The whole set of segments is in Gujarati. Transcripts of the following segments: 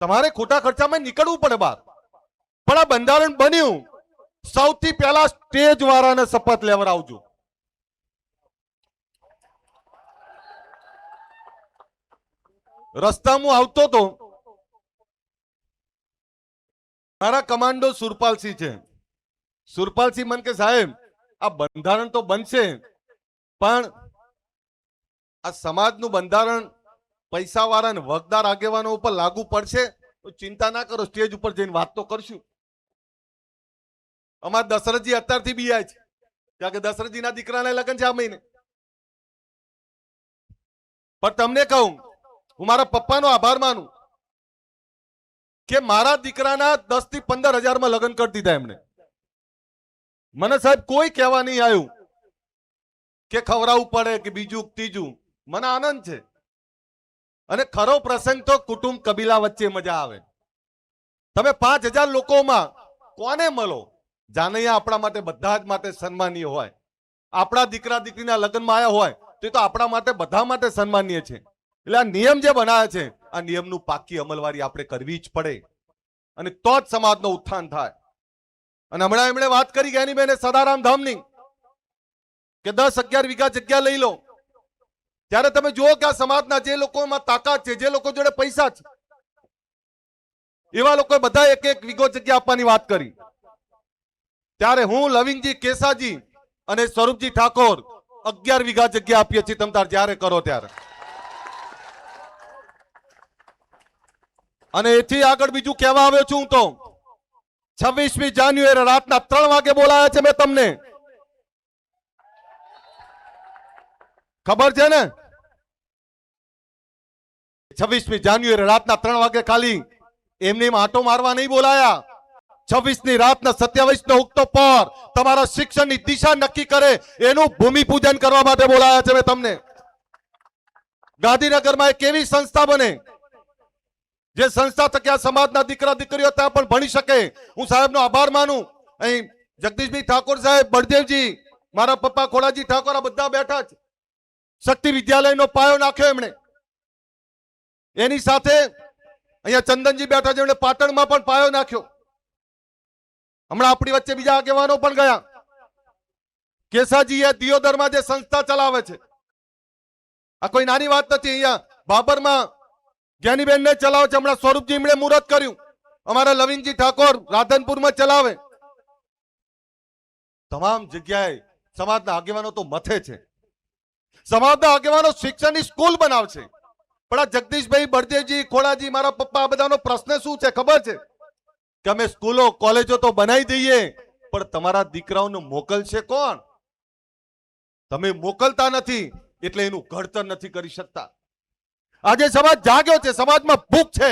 તમારે ખોટા ખર્ચામાં નીકળવું પડે બહાર. પણ આ બંધારણ બન્યું, સૌથી પહેલા સ્ટેજ વાળાને શપથ લેવડાવજો. રસ્તામાં આવતો તો મારા કમાન્ડો સુરપાલસિંહ છે. સુરપાલસિંહ મને કે સાહેબ આ બંધારણ તો બનશે, પણ આ સમાજનું બંધારણ પૈસા વાળા ને વગદાર આગેવાનો ઉપર લાગુ પડશે તો ચિંતા ના કરો, સ્ટેજ ઉપર જઈને વાત તો કરશું. અમારા દશરથજી અત્યારથી બીયા છે, કારણ કે દશરથજીના દીકરાના લગ્ન છે આ મહિને. પણ તમને કહું, હું મારા પપ્પાનો આભાર માનું કે મારા દીકરાના 10 થી 15,000 લગ્ન કરી દીધા એમણે. મને સાહેબ કોઈ કહેવા નહીં આવ્યું કે ખવડાવવું પડે કે બીજું ત્રીજું. મને આનંદ છે. અને ખરો પ્રસંગ તો કુટુંબ કબીલા વચ્ચે મજા આવે. તમે 5,000 લોકોમાં કોને મળો? જાનૈયા આપણા માટે બધા જ માટે સન્માનીય હોય. આપણા દીકરા દીકરીના લગ્નમાં આવ્યા હોય તો આપણા માટે બધા માટે સન્માનીય છે. એટલે આ નિયમ જે બનાવ્યા છે, આ નિયમનું પાકી અમલવારી આપણે કરવી જ પડે, અને તો જ સમાજનો ઉત્થાન થાય. અને હમણાં એમણે વાત કરી ગયા બેને સદારામ ધામની કે 10-11 વીઘા જગ્યા લઈ લો. ત્યારે તમે જુઓ કે આ સમાજના જે લોકોમાં તાકાત છે, જે લોકો જોડે પૈસા છે, એવા લોકો બધા 1-1 વીઘો જગ્યા આપવાની વાત કરી. ત્યારે હું, લવિંગજી કેસાજી અને સ્વરૂપજી ઠાકોર 11 વીઘા જગ્યા આપીએ છીએ. તમ તાર જ્યારે કરો ત્યારે. અને એથી આગળ બીજું કહેવા આવ્યો છું હું તો 26મી જાન્યુઆરી રાતના 3 વાગે બોલાયા છે મેં તમને. ખબર છે ને? 26મી જાન્યુઆરી રાતના 3 વાગે ખાલી એમની આંટો મારવા નહીં બોલાયા. 26ની રાતના 27નો ઉગતો પર તમારા શિક્ષણની દિશા નક્કી કરે એનું ભૂમિપૂજન કરવા માટે બોલાયા છે મેં તમને. ગાંધીનગરમાં એક એવી સંસ્થા બને જે સંસ્થા થકી આ સમાજના દીકરા દીકરીઓ ત્યાં પણ ભણી શકે. હું સાહેબનો આભાર માનું. અહીં જગદીશભાઈ ઠાકોર સાહેબ, બળદેવજી, મારા પપ્પા ખોડાજી ઠાકોર આ બધા બેઠા છે. શક્તિ વિદ્યાલયનો પાયો નાખ્યો એમણે. એની સાથે અહીંયા ચંદનજી બેઠા છે, એમણે પાટણમાં પણ પાયો નાખ્યો. હમણાં આપણી વચ્ચે બીજા આગેવાનો પણ ગયા. કેસાજી એ દિયોદરમાં જે સંસ્થા ચલાવે છે, આ કોઈ નાની વાત નથી. અહીંયા બાબરમાં જ્ઞાનીબેન ને ચલાવે છે. હમણાં સ્વરૂપજી એમણે મુહૂર્ત કર્યું. અમારા લવિંગજી ઠાકોર રાધનપુરમાં ચલાવે. તમામ જગ્યાએ સમાજના આગેવાનો તો મથે છે. સમાજના આગેવાનો શિક્ષણની સ્કૂલ બનાવશે. પણ આ જગદીશભાઈ, બળદેવજી, ખોડાજી, મારા પપ્પા, આ બધાનો પ્રશ્ન શું છે ખબર છે? કે અમે સ્કૂલો કોલેજો તો બનાવી દઈએ, પણ તમારા દીકરાઓને મોકલશે કોણ? તમે મોકલતા નથી એટલે એનું ઘડતર નથી કરી શકતા. આજે સમાજ જાગ્યો છે, સમાજમાં ભૂખ છે,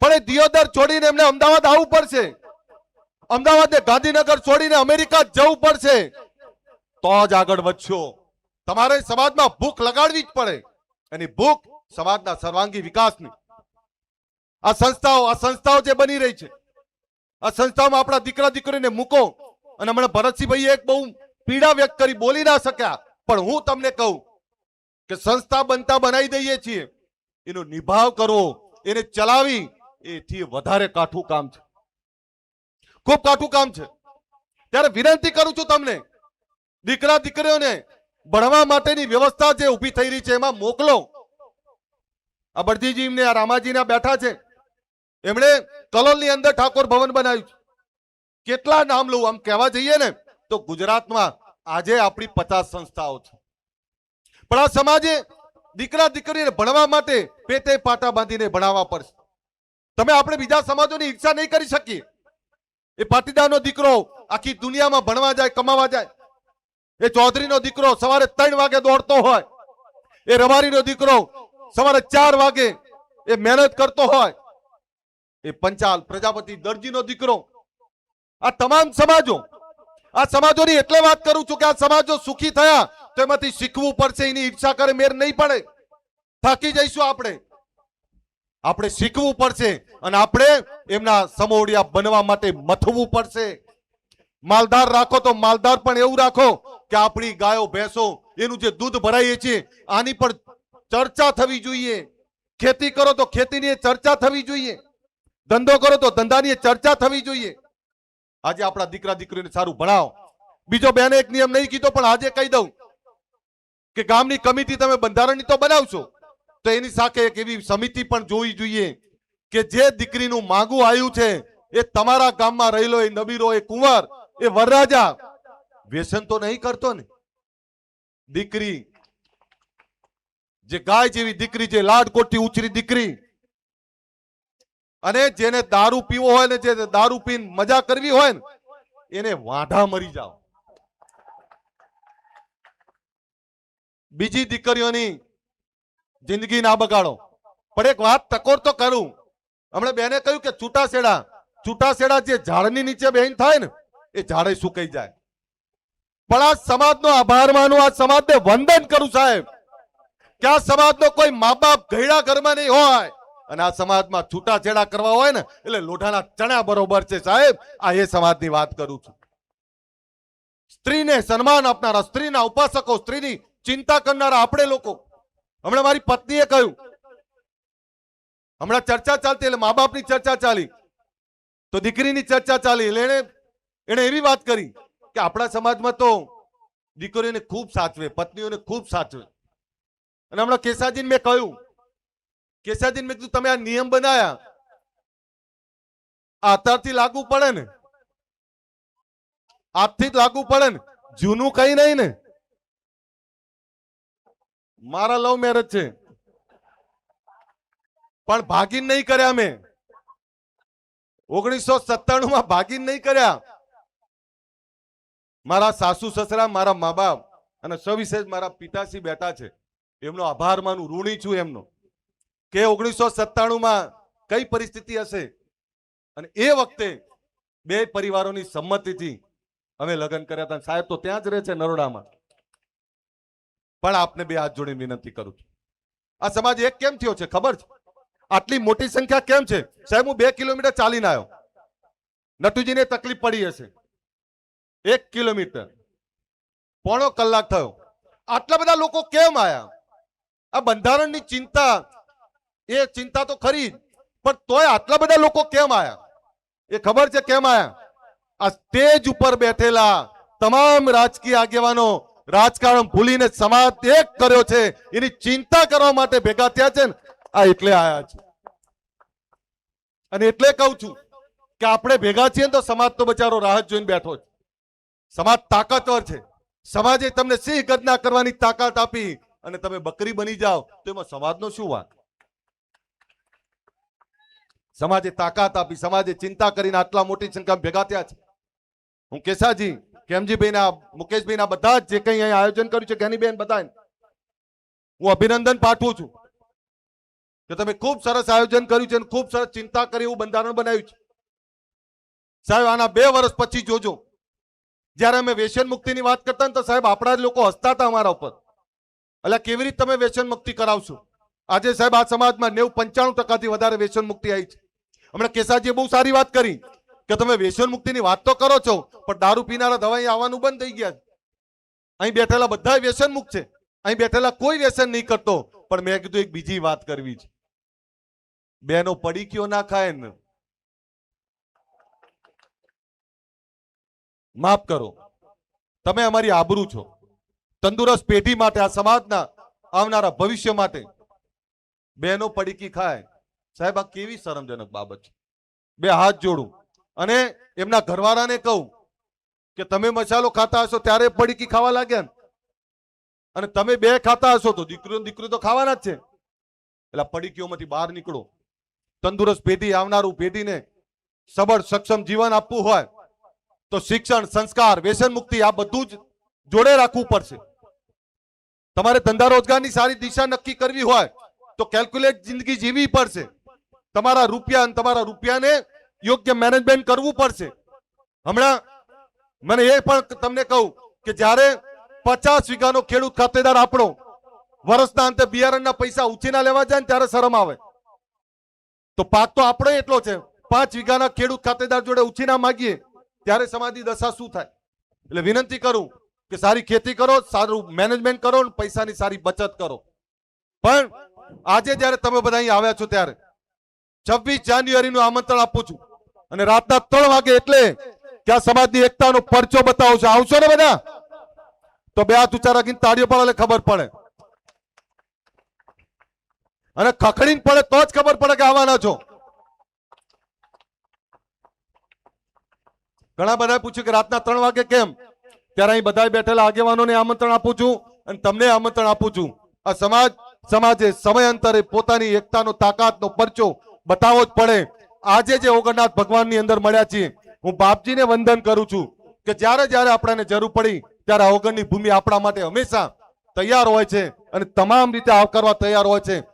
પણ એ દિયોદર છોડીને એમને અમદાવાદ આવવું પડશે. અમદાવાદ ને ગાંધીનગર છોડીને અમેરિકા જવું પડશે તો જ આગળ વધશો. તમારે સમાજમાં ભૂખ લગાડવી જ પડે, અને ભૂખ સમાજના સર્વાંગી વિકાસની. આ સંસ્થાઓ જે બની રહી છે, આ સંસ્થાઓમાં આપણા દીકરા દીકરીને મૂકો. અને હમણાં ભરતસિંહભાઈએ એક બહુ પીડા વ્યક્ત કરી, બોલી ના શક્યા, પણ હું તમને કહું કે સંસ્થા બનતા બનાવી દઈએ છીએ, એનો નિભાવ કરવો, એને ચલાવી, એથી વધારે કાઠું કામ છે, ખૂબ કાઠું કામ છે. ત્યારે વિનંતી કરું છું તમને, દીકરા દીકરીઓને ભણવા માટેની વ્યવસ્થા જે ઊભી થઈ રહી છે એમાં મોકલો. આ બળજીજી એમને આ રામાજીના બેઠા છે, એમણે કલોલની અંદર ઠાકોર ભવન બનાવ્યું છે. કેટલા નામ લઉં, આમ કહેવા જઈએ ને તો ગુજરાતમાં આજે આપણી 50 સંસ્થાઓ છે. પણ આ સમાજે દીકરા દીકરીને ભણવા માટે પેટે પાટા બાંધીને ભણાવવા પડશે. તમે આપણે બીજા સમાજોની ઈચ્છા નહીં કરી શકીએ. એ પાટીદારનો દીકરો આખી દુનિયામાં ભણવા જાય, કમાવા જાય. એ ચૌધરીનો દીકરો સવારે 3 વાગે દોડતો હોય, એ રબારીનો દીકરો સવારે 4 વાગે એ મહેનત કરતો હોય, એ પંચાલ પ્રજાપતિ દરજીનો દીકરો. આ તમામ સમાજો, આ સમાજોની એટલે વાત કરું છું કે આ સમાજો સુખી થયા તો એમાંથી શીખવું પડશે. એની ઈચ્છા કરે મેર નહીં પડે, થાકી જઈશું આપણે. આપણે શીખવું પડશે અને આપણે એમના સમોડિયા બનવા માટે મથવું પડશે. માલદાર રાખો તો માલદાર પણ એવું રાખો કે આપણી ગાયો ભેંસો એનું જે દૂધ ભરાઈએ છીએ આની પણ ચર્ચા થવી જોઈએ. ખેતી કરો તો ખેતીની ચર્ચા થવી જોઈએ, ધંધો કરો તો ધંધાની ચર્ચા થવી જોઈએ. આજે આપણા દીકરા દીકરીને સારું ભણાવો. બીજો બેને એક નિયમ નહીં કીધો, પણ આજે કહી દઉં કે ગામની કમિટી તમે બંધારણની તો બનાવશો, તો એની સાથે એક એવી સમિતિ પણ જોવી જોઈએ કે જે દીકરીનું માંગું આવ્યું છે એ તમારા ગામમાં રહેલો એ નબીરો, એ કુંવર, એ વરરાજા વ્યસન તો નહીં કરતો ને. દીકરી જે ગાય જેવી દીકરી, જે લાડકોટથી ઉછરી દીકરી, અને જેને દારૂ પીવો હોય ને જે દારૂ પીને મજા કરવી હોય ને એને વાંઢા મરી જાવ. બીજી દીકરીઓની જિંદગી ના બગાડો. પણ એક વાત ટકોર તો કરું. હમણાં બેને કહ્યું કે છૂટાછેડા જે ઝાડની નીચે બેન થાય ને એ ઝાડે સુકાઈ જાય. પણ આ સમાજનો આભાર માનું, આ સમાજને વંદન કરું સાહેબ કે આ સમાજનો કોઈ મા બાપ ગયડા ઘરમાં નહીં હોય અને આ સમાજમાં છૂટાછેડા કરવા હોય ને એટલે લોઢાના ચણા બરોબર છે સાહેબ. આ એ સમાજની વાત કરું છું. સ્ત્રીને સન્માન આપનારા, સ્ત્રીના ઉપાસકો, સ્ત્રીની ચિંતા કરનારા આપણે લોકો. હમણાં મારી પત્નીએ કહ્યું, હમણાં ચર્ચા ચાલતી એટલે મા બાપની ચર્ચા ચાલી તો દીકરીની ચર્ચા ચાલી એટલે એને એવી વાત કરી કે આપણા સમાજમાં તો દીકરીઓને ખૂબ સાચવે, પત્નીઓને ખૂબ સાચવે. અને હમણાં કેસાજીને મેં કહ્યું, કેસાજીને મેં કીધું તમે આ નિયમ બનાયા આ અત્યારથી લાગુ પડે ને, આજથી જ લાગુ પડે ને, જૂનું કઈ નહીં ને. મારા લવ મેરેજ છે પણ ભાગીને નહીં કર્યા મેં. 1997 માં ભાગીને નહીં કર્યા. મારા સાસુ સસરા, મારા મા બાપ અને સવિશેષ મારા પિતાશ્રી બેઠા છે, એમનો આભાર માનું, ઋણી છું એમનો કે 1997 માં કઈ પરિસ્થિતિ હશે અને એ વખતે બે પરિવારોની સંમતિથી અમે લગ્ન કર્યા હતા. સાહેબ તો ત્યાં જ રહે છે નરોડામાં. પણ આપને બે હાથ જોડીને વિનંતી કરું છું, આ સમાજ એક કેમ થયો છે ખબર છે? આટલી મોટી સંખ્યા કેમ છે સાહેબ? હું 2 કિલોમીટર ચાલીને આવ્યો. નટુજીને તકલીફ પડી હશે. 1 કિલોમીટર પોણો કલાક થયો. આટલા બધા લોકો કેમ આયા? આ બંધારણની ચિંતા, એ ચિંતા તો ખરી, પણ તોય આટલા બધા લોકો કેમ આયા? એ ખબર છે કેમ આયા? આ સ્ટેજ ઉપર બેઠેલા તમામ રાજકીય આગેવાનો રાજકારણ ભૂલીને સમાજ એક કર્યો છે એની ચિંતા કરવા માટે ભેગા થયા છે ને, આ એટલે આયા છે. અને એટલે કહું છું કે આપણે ભેગા છીએ તો સમાજ તો બચારો રાહ જોઈને બેઠો છે. સમાજ તાકાતવર છે. સમાજે તમને સિંહ ગર્જના કરવાની તાકાત આપી અને તમે બકરી બની જાઓ તો એમાં સમાજનો શું વાંક? સમાજે તાકાત આપી, સમાજે ચિંતા કરીને આટલા મોટી સંખ્યામાં ભેગા થયા છે. હું કેસાજી, કેમજીભાઈના, મુકેશભાઈના બધા જે કંઈ અહીં આયોજન કર્યું છે, જ્ઞાનીબેન, બધાને હું અભિનંદન પાઠવું છું કે તમે ખૂબ સરસ આયોજન કર્યું છે અને ખૂબ સરસ ચિંતા કરી એવું બંધારણ બનાવ્યું છે. સાહેબ આના 2 વર્ષ પછી જોજો, જ્યારે અમે વ્યસન મુક્તિની વાત કરતા ને તો સાહેબ આપણા જ લોકો હસતા હતા અમારા ઉપર. એટલે કેવી રીતે તમે વ્યસન મુક્તિ કરાવશો? આજે સાહેબ આ સમાજમાં 90-95% વધારે વ્યસન મુક્તિ આવી છે. હમણાં કેસાજીએ બહુ સારી વાત કરી કે તમે વ્યસન મુક્તિની વાત તો કરો છો પણ દારૂ પીનારા દવાઈ આવવાનું બંધ થઈ ગયા. અહીં બેઠેલા બધા વ્યસન મુક્ત છે. અહીં બેઠેલા કોઈ વ્યસન નહીં કરતો. પણ મેં કીધું એક બીજી વાત કરવી છે. બેનો પડીકીઓ ના ખાય ને, માફ કરો, તમે અમારી આબરૂ છો. તંદુરસ્ત પેઢી માટે, આ સમાજના આવનારા ભવિષ્ય માટે બેનો પડીકી ખાય, સાહેબ આ કેવી શરમજનક બાબત છે. 2 હાથ જોડું અને એમના ઘરવાળાને કહું કે તમે મસાલો ખાતા હશો ત્યારે પડીકી ખાવા લાગ્યા ને, અને તમે 2 ખાતા હશો તો દીકરી તો ખાવાના જ છે. એટલે પડીકીઓમાંથી બહાર નીકળો. તંદુરસ્ત પેઢી, આવનારું પેઢીને સબળ સક્ષમ જીવન આપવું હોય તો શિક્ષણ, સંસ્કાર, વ્યસન મુક્તિ આ બધું જ જોડે રાખવું પડશે. તમારે ધંધા રોજગારની સારી દિશા નક્કી કરવી હોય તો કેલ્ક્યુલેટ જિંદગી જીવવી પડશે. તમારા રૂપિયાને યોગ્ય મેનેજમેન્ટ કરવું પડશે. હમણાં મને એ પણ તમને કહું કે જ્યારે 50 વીઘાનો ખેડૂત ખાતેદાર આપણો વર્ષના અંતે બિયારણના પૈસા ઉછીના લેવા જાય ને ત્યારે શરમ આવે. તો પાક તો આપણો એટલો છે, 5 વીઘાના ખેડૂત ખાતેદાર જોડે ઉછીના માંગીએ ત્યારે સમાજની દશા શું થાય? એટલે વિનંતી કરું કે સારી ખેતી કરો, સારું મેનેજમેન્ટ કરો, પૈસાની સારી બચત કરો. પણ આજે જ્યારે તમે બધા અહીં આવ્યા છો ત્યારે 26 જાન્યુઆરીનું આમંત્રણ આપું છું અને રાતના 3 વાગે એટલે કે આ સમાજની એકતાનો પરચો બતાવો છો. આવશો ને બધા? તો બે હાથ ઊંચા રાખીને તાળીઓ પાડો એટલે ખબર પડે, અને ખખડીને પડે તો જ ખબર પડે કે આવવાના છો. ઘણા બધા પૂછ્યું કે રાતના 3 વાગે કેમ? ત્યારે અહીં બધા બેઠેલા આગેવાનોને આમંત્રણ આપું છું અને તમને આમંત્રણ આપું છું. આ સમાજે સમયાંતરે પોતાની એકતાનો તાકાતનો પરચો બતાવવો જ પડે. આજે જે ઓગણનાથ ભગવાનની અંદર મળ્યા છીએ, હું બાપજીને વંદન કરું છું કે જ્યારે જ્યારે આપણને જરૂર પડી ત્યારે આ ઓગણની ભૂમિ આપણા માટે હંમેશા તૈયાર હોય છે અને તમામ રીતે આવકારવા તૈયાર હોય છે.